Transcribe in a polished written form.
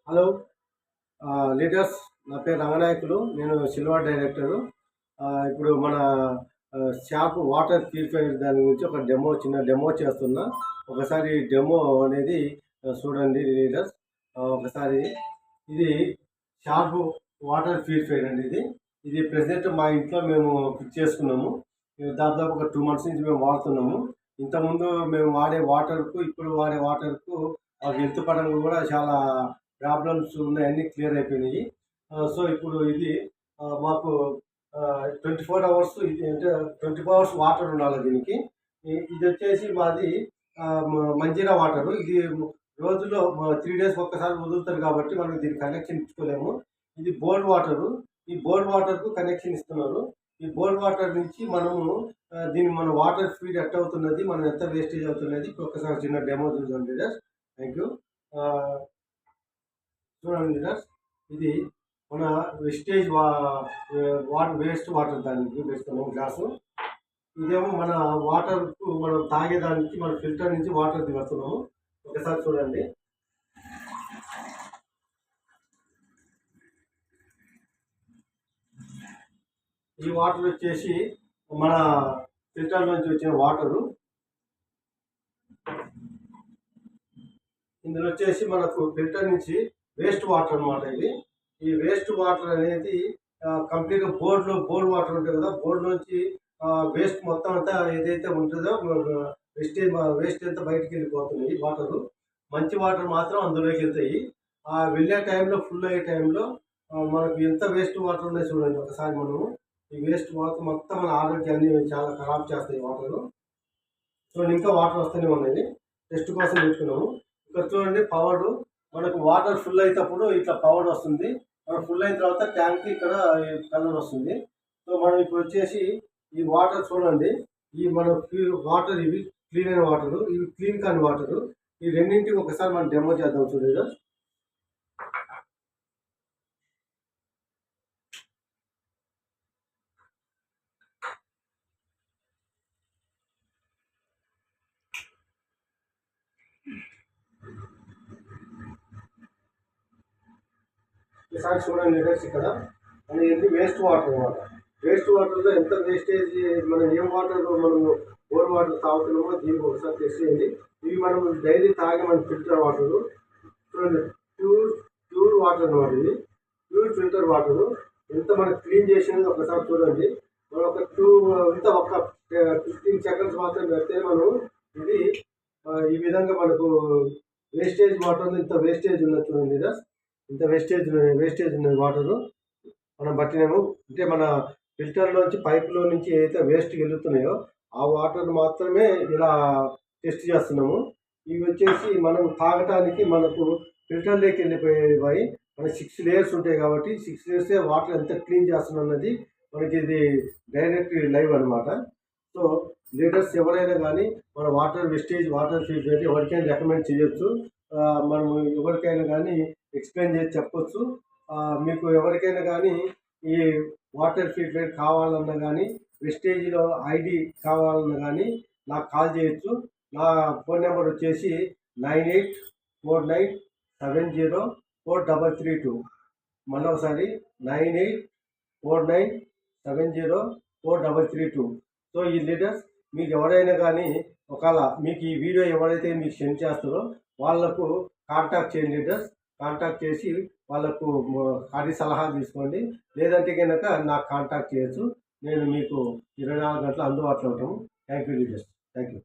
Hello leaders. నా పేరు రంగనాయకులు. నేను సిల్వర్ డైరెక్టరు. ఇప్పుడు మన షాప్ వాటర్ ప్యూరిఫైయర్ దాని గురించి ఒక చిన్న డెమో చేస్తున్నా. ఒకసారి డెమో అనేది చూడండి లీడర్స్. ఒకసారి ఇది షాప్ వాటర్ ప్యూరిఫైయర్ అండి. ఇది ప్రెజెంట్ మా ఇంట్లో మేము ఫిక్స్ చేసుకున్నాము. దాదాపు ఒక 2 months నుంచి మేము వాడుతున్నాము. ఇంతకుముందు మేము వాడే వాటర్కు ఇప్పుడు వాడే వాటర్కు హెల్త్ పరంగా కూడా చాలా ప్రాబ్లమ్స్ ఉన్నాయన్నీ క్లియర్ అయిపోయినాయి. సో ఇప్పుడు ఇది మాకు 24 hours ఇది అంటే 24 hours వాటర్ ఉండాలి దీనికి. ఇది వచ్చేసి మాది మంజీరా వాటరు. ఇది రోజులో 3 days ఒక్కసారి వదులుతారు కాబట్టి మనం దీనికి కనెక్షన్ ఇచ్చుకోలేము. ఇది బోర్ వాటరు. ఈ బోర్ వాటర్కు కనెక్షన్ ఇస్తున్నారు. ఈ బోర్ వాటర్ నుంచి మనము దీన్ని మన వాటర్ స్పీడ్ ఎట్ అవుతున్నది, మనం ఎంత వేస్టేజ్ అవుతున్నది ఒక్కసారి చిన్న డెమో చూద్దాం లీడర్స్. Thank you. చూడండి లీడర్స్, ఇది మన వెస్టేజ్ వాటర్ వేస్ట్ వాటర్ దానికి వేస్తున్నాము గ్లాసు. ఇదేమో మన వాటర్కు మనం తాగేదానికి మన ఫిల్టర్ నుంచి వాటర్ దిగుతున్నాము. ఒకసారి చూడండి. ఈ వాటర్ వచ్చేసి మన ఫిల్టర్ నుంచి వచ్చిన వాటరు. ఇందులో వచ్చేసి మనకు ఫిల్టర్ నుంచి వేస్ట్ వాటర్ అనమాట ఇది. ఈ వేస్ట్ వాటర్ అనేది కంప్లీట్గా బోర్ వాటర్ ఉంటుంది కదా, బోర్లోంచి వేస్ట్ మొత్తం అంతా ఏదైతే ఉంటుందో వేస్ట్ అంతా బయటికి వెళ్ళిపోతుంది ఈ వాటరు. మంచి వాటర్ మాత్రం అందులోకి వెళ్తాయి. వెళ్ళే టైంలో ఫుల్ అయ్యే టైంలో మనకు ఎంత వేస్ట్ వాటర్ ఉన్నాయి చూడండి ఒకసారి. మనము ఈ వేస్ట్ వాటర్ మొత్తం మన ఆరోగ్యాన్ని చాలా ఖరాబ్ చేస్తాయి వాటరు. చూడండి, ఇంకా వాటర్ వస్తూనే ఉన్నాయి. టెస్ట్ కోసం పెట్టుకున్నాము. ఇక్కడ చూడండి పవర్. మనకు వాటర్ ఫుల్ అయినప్పుడు ఇట్లా పవర్ వస్తుంది. మనం ఫుల్ అయిన తర్వాత ట్యాంక్ ఇక్కడ కలర్ వస్తుంది. సో మనం ఇప్పుడు వచ్చేసి ఈ వాటర్ చూడండి. ఈ మన వాటర్ ఇవి క్లీన్ అయిన వాటరు, ఇవి క్లీన్ కాని వాటరు. ఈ రెండింటికి ఒకసారి మనం డెమో చేద్దాం చూడండి. ఒకసారి చూడండి లీడర్స్, ఇక్కడ మన ఏంటి వేస్ట్ వాటర్ అనమాట. వేస్ట్ వాటర్లో ఎంత వేస్టేజ్, మనం ఏం వాటర్ మనం బోర్ వాటర్ తాగుతున్నామో దీనికి ఒకసారి టెస్ట్ చేయండి. ఇవి మనం డైలీ తాగే మన ఫిల్టర్ వాటరు. చూడండి, ప్యూర్ వాటర్ అనమాట. ఇది ప్యూర్ ఫిల్టర్ వాటరు. ఎంత మనకు క్లీన్ చేసినది ఒకసారి చూడండి. మనం ఒక 15 seconds మాత్రం పెడితే మనం ఇది ఈ విధంగా మనకు వేస్టేజ్ వాటర్ ఇంత వేస్టేజ్ ఉన్నది చూడండి లీడర్స్. ఇంత వేస్టేజ్ ఉన్నది వాటరు. మనం బట్టినేమో అంటే మన ఫిల్టర్లోంచి పైపులో నుంచి ఏదైతే వేస్ట్ వెళ్తున్నాయో ఆ వాటర్ మాత్రమే ఇలా టెస్ట్ చేస్తున్నాము. ఇవి వచ్చేసి మనం తాగటానికి మనకు ఫిల్టర్లోకి వెళ్ళిపోయేవి. మన 6 layers ఉంటాయి కాబట్టి 6 layers వాటర్ ఎంత క్లీన్ చేస్తున్నది మనకి ఇది డైరెక్ట్ లైవ్ అనమాట. సో లీడర్స్ ఎవరైనా కానీ మన వాటర్ వేస్టేజ్ వాటర్ ఫిల్టర్ ఎవరికైనా రికమెండ్ చేయొచ్చు. మనం ఎవరికైనా కానీ ఎక్స్ప్లెయిన్ చేసి చెప్పొచ్చు. మీకు ఎవరికైనా కానీ ఈ వాటర్ ఫిల్టర్ కావాలన్నా కానీ వెస్టేజ్లో ఐడి కావాలన్నా కానీ నాకు కాల్ చేయొచ్చు. నా ఫోన్ నెంబర్ వచ్చేసి 9849704332. మళ్ళీ ఒకసారి 9849704332. సో ఈ లీడర్స్, మీకు ఎవరైనా కానీ ఒకవేళ మీకు ఈ వీడియో ఎవరైతే మీకు సెండ్ చేస్తారో వాళ్ళకు కాంటాక్ట్ చేయండి లీడర్స్. కాంటాక్ట్ చేసి వాళ్ళకు అది సలహా తీసుకోండి. లేదంటే కనుక నాకు కాంటాక్ట్ చేయొచ్చు. నేను మీకు 24 గంటలు అందుబాటులో ఉంటాము. Thank you leaders. Thank you.